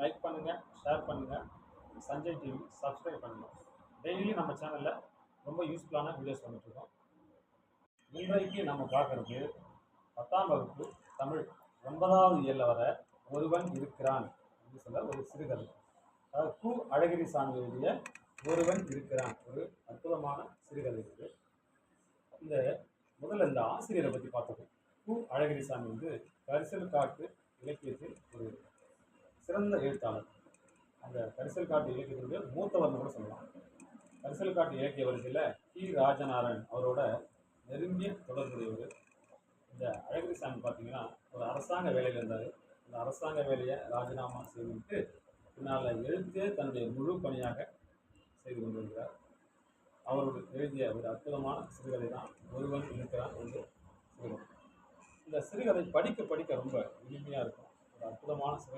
Like பண்ணுங்கள், share பண்ணுங்கள். Sanjay TV subscribe பண்ணுங்கள். டெய்லி நம்ம சேனலில் ரொம்ப யூஸ்ஃபுல்லான வீடியோஸ் வந்துட்டுருக்கோம். இன்றைக்கு நம்ம பார்க்குறது 10ஆம் வகுப்பு தமிழ் 9வது இயலில் வர ஒருவன் இருக்கிறான் அப்படின்னு சொல்ல ஒரு சிறுகதை. அதாவது கு. அழகிரிசாமி எழுதிய ஒருவன் இருக்கிறான் ஒரு அற்புதமான சிறுகதை இருக்குது. முதல்ல இந்த ஆசிரியரை பற்றி பார்த்துக்கோம். கு. அழகிரிசாமி வந்து கரிசல் காட்டு இலக்கியத்தில் ஒரு சிறந்த எழுத்தாளர். அந்த கரிசல் காட்டு இலக்கியத்தினுடைய மூத்தவர்னு கூட சொல்லலாம். கரிசல் காட்டு இலக்கிய வரிசையில் டி. ராஜநாராயண் அவரோட நெருங்கிய தொடர்புடையவர். இந்த அழகிரிசாமி பார்த்தீங்கன்னா ஒரு அரசாங்க வேலையில் இருந்தார். அந்த அரசாங்க வேலையை ராஜினாமா செய்துவிட்டு பின்னால் எழுத்தே தன்னுடைய முழு பணியாக செய்து கொண்டிருக்கிறார். அவரோடு எழுதிய ஒரு அற்புதமான சிறுகதை தான் ஒருவன் இருக்கிறான் என்று சிறுகதை. இந்த சிறுகதை படிக்க படிக்க ரொம்ப இனிமையாக இருக்கும். ஒரு அற்புதமான சிறுகதை.